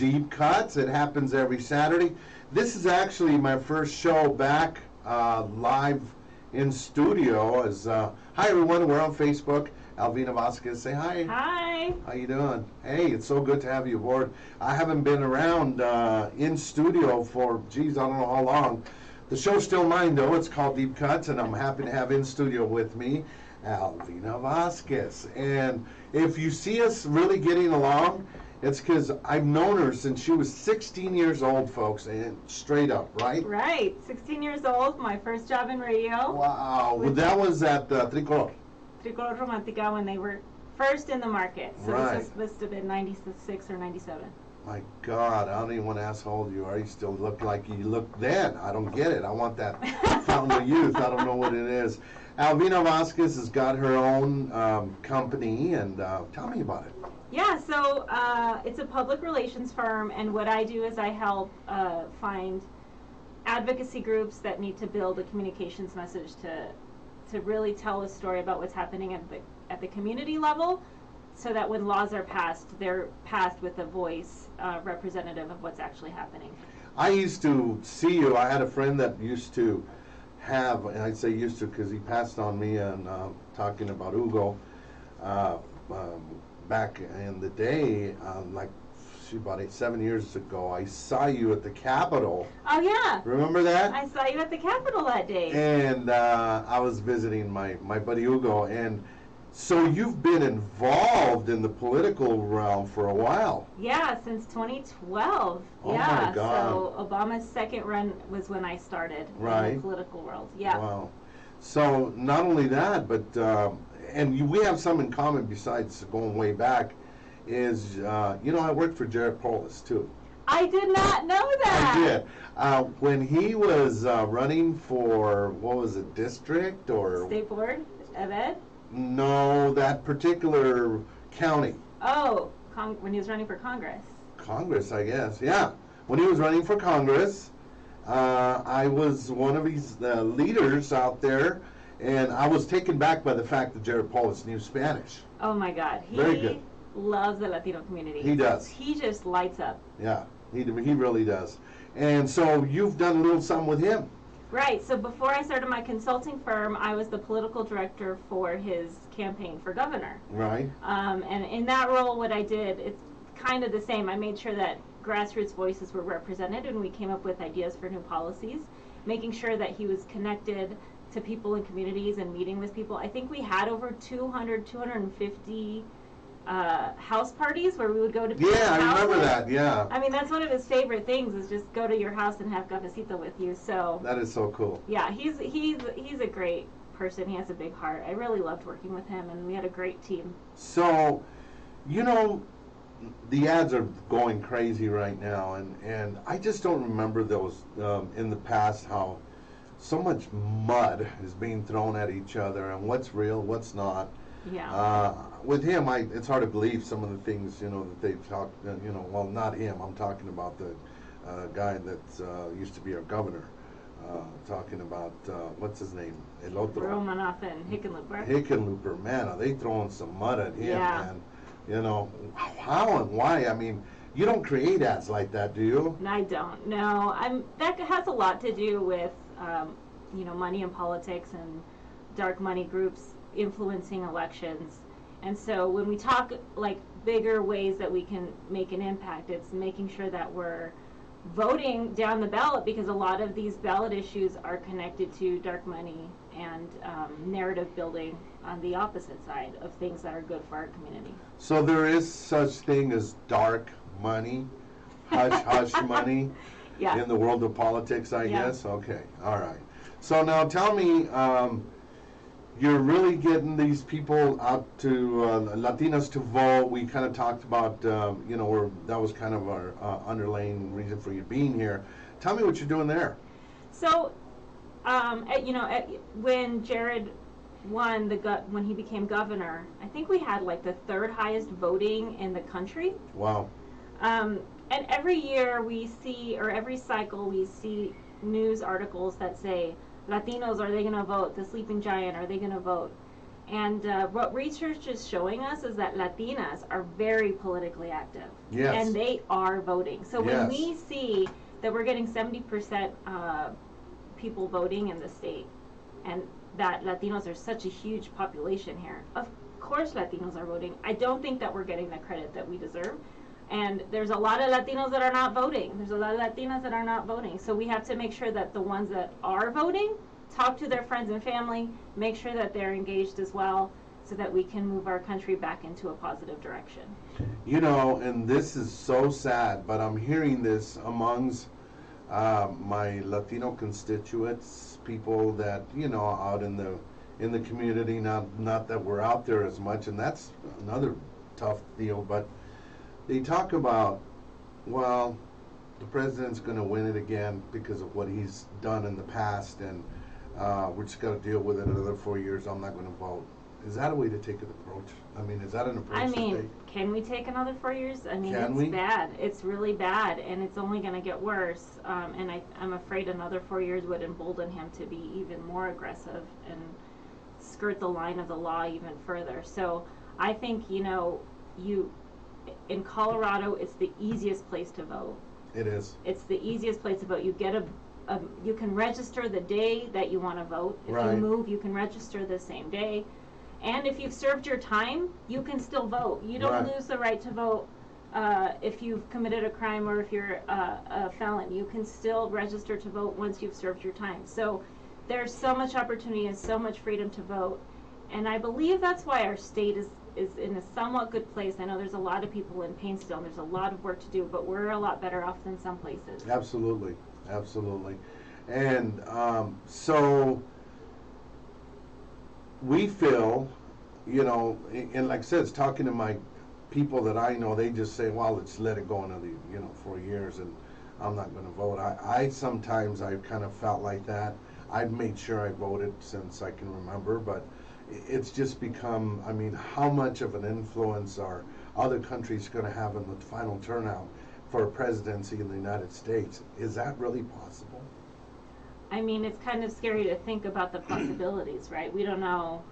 Deep Cuts. It happens every Saturday. This is actually my first show back live in studio. Hi everyone, we're on Facebook. Alvina Vasquez, say hi. Hi. How you doing? Hey, it's so good to have you aboard. I haven't been around in studio for, geez, I don't know how long. The show's still mine though. It's called Deep Cuts, and I'm happy to have in studio with me Alvina Vasquez. And if you see us really getting along, it's because I've known her since she was 16 years old, folks, and straight up, right? Right. 16 years old, my first job in radio. Wow. Well, that was at Tricolor. Tricolor Romantica when they were first in the market. So Right. this must have been 96 or 97. My God, I don't even want to ask how old you are. You still look like you looked then. I don't get it. I want that fountain of youth. I don't know what it is. Alvina Vasquez has got her own company, and tell me about it. Yeah, so it's a public relations firm, and what I do is I help find advocacy groups that need to build a communications message to really tell a story about what's happening at the community level, so that when laws are passed, they're passed with a voice representative of what's actually happening. I used to see you. I had a friend that used to have, and I'd say used to because he passed on me, and talking about Hugo. Back in the day, about 7 years ago, I saw you at the Capitol. Oh yeah. Remember that? I saw you at the Capitol that day. And I was visiting my buddy Hugo, and so you've been involved in the political realm for a while. Yeah, since 2012. Oh yeah. my God. So Obama's second run was when I started Right. in the political world. Yeah. Wow. So not only that, but we have some in common besides going way back. Is I worked for Jared Polis too. I did not know that. I did. When he was running for, what was it, district or? State Board of Ed? No, that particular county. Oh, when he was running for Congress. Congress, I guess, yeah. When he was running for Congress, I was one of his leaders out there, and I was taken back by the fact that Jared Polis knew Spanish. Oh my God. Very good. Loves the Latino community. He does. He just lights up. Yeah, he really does. And so you've done a little something with him. Right. So before I started my consulting firm, I was the political director for his campaign for governor. Right. And in that role, what I did, it's kind of the same. I made sure that grassroots voices were represented, and we came up with ideas for new policies, making sure that he was connected to people in communities and meeting with people. I think we had over 250 house parties where we would go to people's houses. Yeah, I remember that, yeah. I mean, that's one of his favorite things, is just go to your house and have cafecito with you. So that is so cool. yeah, he's a great person. He has a big heart. I really loved working with him, and we had a great team. So, the ads are going crazy right now, and I just don't remember those in the past, how so much mud is being thrown at each other, and what's real, what's not. Yeah. With him, it's hard to believe some of the things, that they've talked, well, not him, I'm talking about the guy that used to be our governor, talking about, what's his name? El otro. Romanoff and Hickenlooper. Hickenlooper, man, are they throwing some mud at him, Yeah. man? How and why? I mean, you don't create ads like that, do you? I don't. No. That has a lot to do with, money in politics and dark money groups influencing elections. And so when we talk like bigger ways that we can make an impact, it's making sure that we're voting down the ballot, because a lot of these ballot issues are connected to dark money and narrative building on the opposite side of things that are good for our community. So there is such thing as dark money, hush money, Yeah. in the world of politics, I Yeah. guess? Okay, all right. So now tell me, you're really getting these people out to Latinos to vote. We kind of talked about, that was kind of our underlying reason for you being here. Tell me what you're doing there. So, when Jared won when he became governor, I think we had like the third highest voting in the country. Wow. And every year we see, or every cycle we see news articles that say, Latinos, are they going to vote? The sleeping giant, are they going to vote? And what research is showing us is that Latinas are very politically active. Yes. And they are voting. So when Yes. we see that we're getting 70% people voting in the state, and that Latinos are such a huge population here, of course Latinos are voting. I don't think that we're getting the credit that we deserve. And there's a lot of Latinos that are not voting. There's a lot of Latinas that are not voting. So we have to make sure that the ones that are voting talk to their friends and family, make sure that they're engaged as well, so that we can move our country back into a positive direction. You know, and this is so sad, but I'm hearing this amongst my Latino constituents, people that, you know, out in the community, not that we're out there as much, and that's another tough deal, but they talk about, well, the president's going to win it again because of what he's done in the past, and we're just got to deal with it another 4 years. I'm not going to vote. Is that a way to take an approach? I mean, is that an approach to take? Can we take another 4 years? I mean, Can it's we? bad. It's really bad, and it's only going to get worse. And I'm afraid another 4 years would embolden him to be even more aggressive and skirt the line of the law even further. So I think, you know, in Colorado, it's the easiest place to vote. It is. It's the easiest place to vote. You get you can register the day that you want to vote. If Right. you move, you can register the same day. And if you've served your time, you can still vote. You don't Right. lose the right to vote if you've committed a crime or if you're a felon. You can still register to vote once you've served your time. So there's so much opportunity and so much freedom to vote. And I believe that's why our state is in a somewhat good place. I know there's a lot of people in pain still, and there's a lot of work to do, but we're a lot better off than some places. Absolutely, absolutely. And so we feel, you know, and like I said, it's talking to my people that I know, they just say, well, let's let it go another, 4 years, and I'm not going to vote. I sometimes I've kind of felt like that. I've made sure I voted since I can remember, but it's just become, I mean, how much of an influence are other countries going to have in the final turnout for a presidency in the United States? Is that really possible? I mean, it's kind of scary to think about the possibilities, right? We don't know.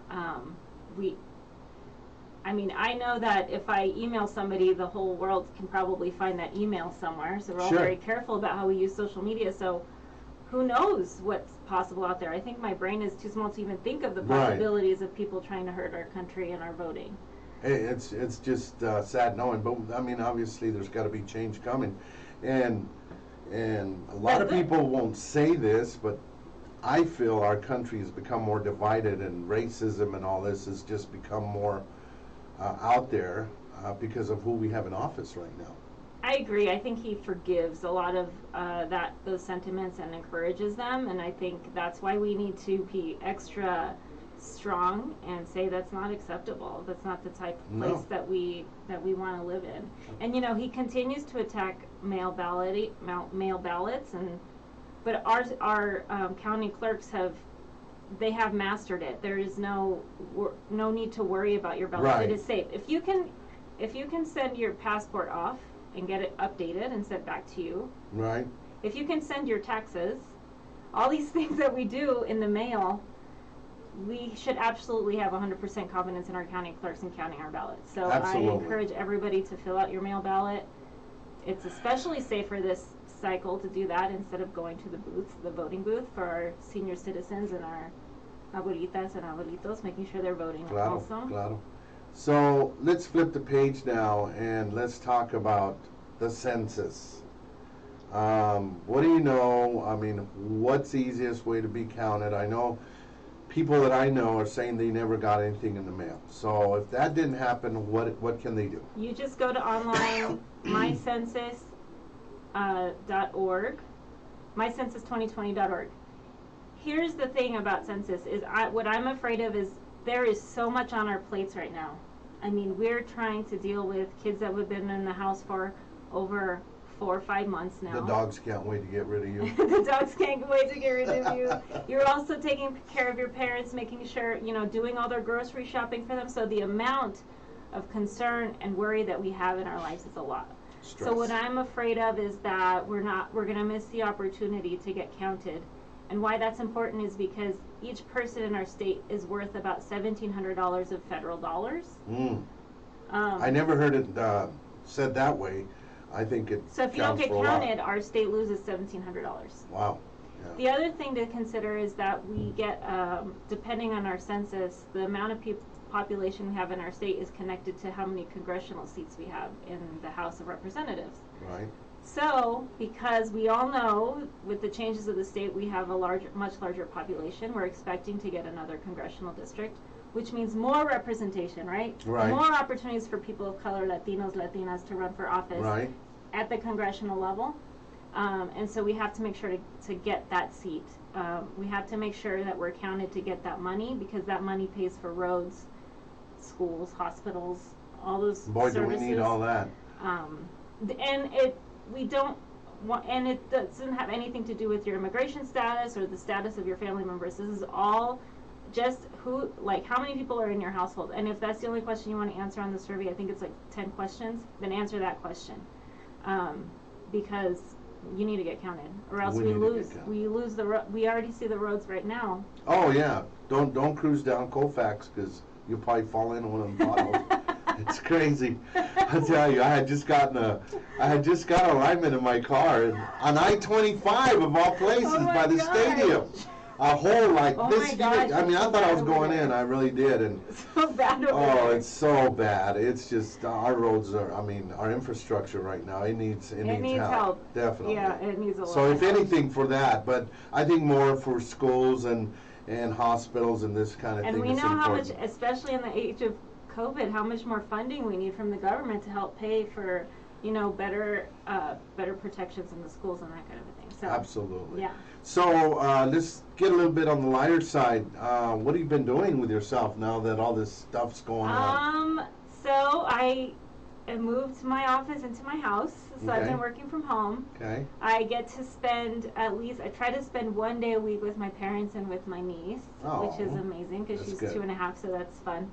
I know that if I email somebody, the whole world can probably find that email somewhere. So we're all Sure. very careful about how we use social media. So who knows what's possible out there? I think my brain is too small to even think of the Right. possibilities of people trying to hurt our country and our voting. It's just sad knowing, but I mean, obviously there's got to be change coming, and a lot of people won't say this, but I feel our country has become more divided, and racism and all this has just become more out there because of who we have in office right now. I agree. I think he forgives a lot of those sentiments and encourages them, and I think that's why we need to be extra strong and say that's not acceptable. That's not the type of place that we want to live in. And he continues to attack mail ballots, but our county clerks have mastered it. There is no need to worry about your ballot. Right. It is safe. If you can send your passport off and get it updated and sent back to you. Right. If you can send your taxes, all these things that we do in the mail, we should absolutely have 100% confidence in our county clerks and counting our ballots. So Absolutely. I encourage everybody to fill out your mail ballot. It's especially safer this cycle to do that instead of going to the voting booth for our senior citizens and our abuelitas and abuelitos, making sure they're voting also. Claro. So let's flip the page now and let's talk about the census. What do you know? I mean, what's the easiest way to be counted? I know people that I know are saying they never got anything in the mail. So if that didn't happen, what can they do? You just go to online mycensus.org, mycensus2020.org. Here's the thing about census is what I'm afraid of is there is so much on our plates right now. I mean, we're trying to deal with kids that have been in the house for over 4 or 5 months now. The dogs can't wait to get rid of you. The dogs can't wait to get rid of you. You're also taking care of your parents, making sure, doing all their grocery shopping for them. So the amount of concern and worry that we have in our lives is a lot. Stress. So what I'm afraid of is that we're going to miss the opportunity to get counted And why that's important is because each person in our state is worth about $1,700 of federal dollars. I never heard it said that way. I think it So if you don't counts get for a lot. counted, our state loses $1,700. Wow. Yeah. The other thing to consider is that we get, depending on our census, the amount of population we have in our state is connected to how many congressional seats we have in the House of Representatives. Right. So, because we all know with the changes of the state, we have a much larger population, we're expecting to get another congressional district, which means more representation, right? Right. More opportunities for people of color, Latinos, Latinas to run for office Right. at the congressional level. And so we have to make sure to get that seat. We have to make sure that we're counted to get that money, because that money pays for roads, schools, hospitals, all those Boy, services. do we need all that. And we don't want, and it doesn't have anything to do with your immigration status or the status of your family members. This is all just how many people are in your household. And if that's the only question you want to answer on the survey, I think it's like 10 questions, then answer that question. Because you need to get counted, or else we lose we already see the roads right now. Oh yeah, don't cruise down Colfax, because you'll probably fall into one of them potholes. It's crazy. I tell you, I had just got alignment in my car, and on I-25 of all places, by the stadium. A hole like this huge. I mean, I thought I was going in. I really did. And so bad over there. Oh, it's so bad. It's just our roads are. I mean, our infrastructure right now. It needs help. Definitely. Yeah, it needs a lot. So if anything for that, but I think more for schools and hospitals and this kind of thing. And we is know how important. much, especially in the age of COVID, how much more funding we need from the government to help pay for, better protections in the schools and that kind of a thing. So Absolutely. Yeah. So let's get a little bit on the lighter side. What have you been doing with yourself now that all this stuff's going on? So I moved my office into my house, so I've been working from home. Okay. I get to spend I try to spend one day a week with my parents and with my niece, which is amazing because she's good. 2.5, so that's fun.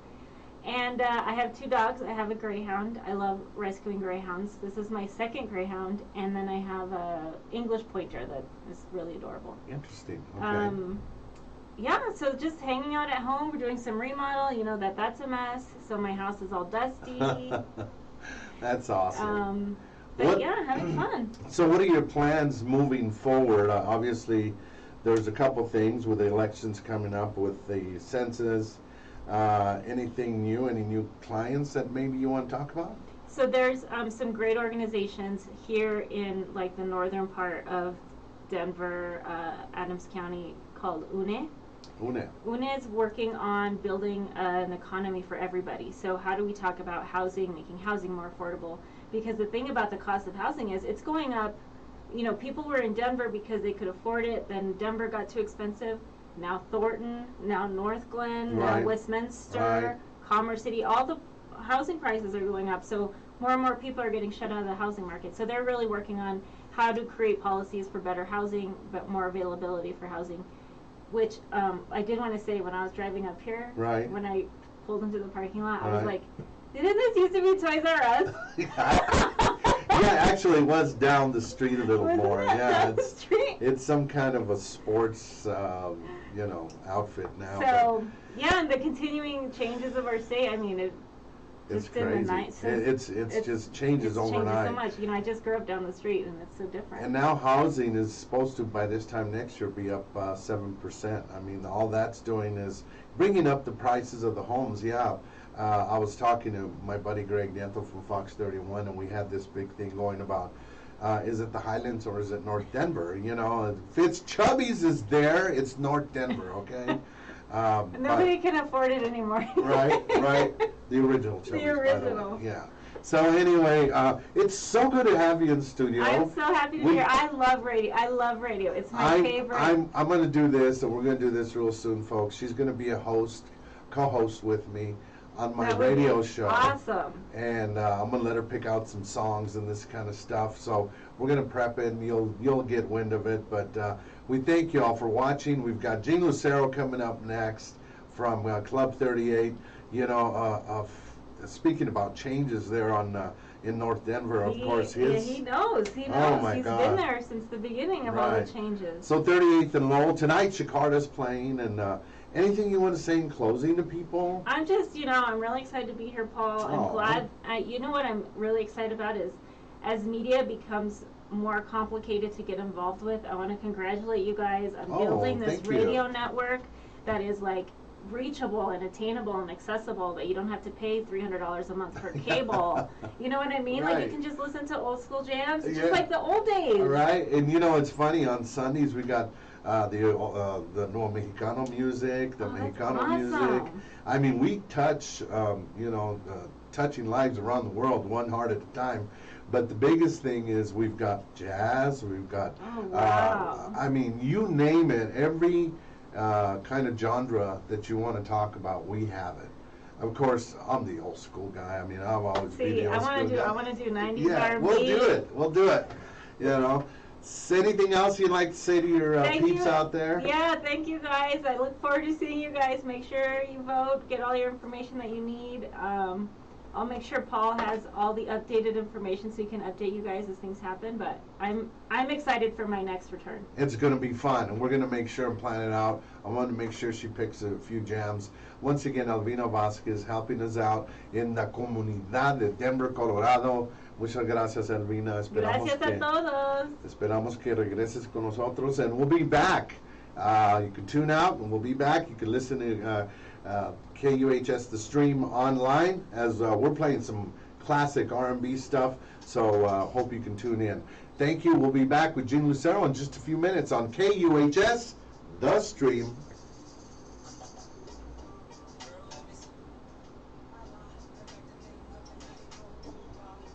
And I have 2 dogs. I have a greyhound. I love rescuing greyhounds. This is my second greyhound, and then I have a English pointer that is really adorable. Interesting. Okay. Yeah, so just hanging out at home. We're doing some remodel. That's a mess. So my house is all dusty. That's awesome. But yeah, having fun. So what are your plans moving forward? Obviously, there's a couple things with the elections coming up, with the census. Anything new? Any new clients that maybe you want to talk about? So there's some great organizations here in the northern part of Denver, Adams County, called UNE. UNE is working on building an economy for everybody. So how do we talk about housing, making housing more affordable? Because the thing about the cost of housing is it's going up. People were in Denver because they could afford it. Then Denver got too expensive. Now Thornton, now North Glen, now Westminster, Commerce City, all the housing prices are going up. So more and more people are getting shut out of the housing market. So they're really working on how to create policies for better housing, but more availability for housing. Which I did want to say, when I was driving up here, when I pulled into the parking lot, I was like, didn't this used to be Toys R Us? Yeah, actually it was down the street a little more. Yeah, it's some kind of a sports, outfit now. So, yeah, and the continuing changes of our state, I mean, it's crazy. It's just changes overnight. So much. I just grew up down the street, and it's so different. And now housing is supposed to, by this time next year, be up 7%. I mean, all that's doing is bringing up the prices of the homes. Yeah. I was talking to my buddy Greg Nientel from Fox 31, and we had this big thing going about, is it the Highlands or is it North Denver? If it's Chubby's is there, it's North Denver, okay? Nobody can afford it anymore. Right. The original Chubby's. The original. Yeah. So anyway, it's so good to have you in the studio. I'm so happy to be here. I love radio. It's my favorite. I'm going to do this, and we're going to do this real soon, folks. She's going to be a co-host with me on my radio show. Awesome. And I'm going to let her pick out some songs and this kind of stuff. So we're going to prep it, and you'll get wind of it. But we thank you all for watching. We've got Gene Lucero coming up next from Club 38. Speaking about changes there on in North Denver. Of He- course, yeah, his. he knows. He knows. Oh, my He's God. been there since the beginning of all Right. the changes. So 38th and Lowell tonight. Jakarta's playing, and anything you want to say in closing to people? I'm just, I'm really excited to be here, Paul. Aw. I'm glad. You know what I'm really excited about is, as media becomes more complicated to get involved with, I want to congratulate you guys on Oh, building this thank you. radio network that is like reachable and attainable and accessible, that you don't have to pay $300 a month for cable. You know what I mean? Like Right. you can just listen to old school jams, Yeah. just like the old days. All right, and it's funny, on Sundays we got the Nuevo Mexicano music, the Oh, that's Mexicano music. awesome. I mean, we touch, touching lives around the world, one heart at a time. But the biggest thing is we've got jazz, we've got, Oh, wow. I mean, you name it, every kind of genre that you want to talk about, we have it. Of course, I'm the old school guy. I mean, I've always been See, the old school guy. I want to do 90s Yeah, R&B. we'll do it. We'll do it. Anything else you'd like to say to your Thank peeps you. out there? Yeah, thank you guys. I look forward to seeing you guys. Make sure you vote, get all your information that you need. I'll make sure Paul has all the updated information so he can update you guys as things happen. But I'm excited for my next return. It's going to be fun, and we're going to make sure and plan it out. I want to make sure she picks a few jams. Once again, Elvina Vasquez helping us out in la comunidad de Denver, Colorado. Muchas gracias, Elvina. Gracias a todos. Esperamos que regreses con nosotros, and we'll be back. You can tune out, and we'll be back. You can listen to KUHS The Stream online, as we're playing some classic R&B stuff, so hope you can tune in. Thank you. We'll be back with Gene Lucero in just a few minutes on KUHS The Stream.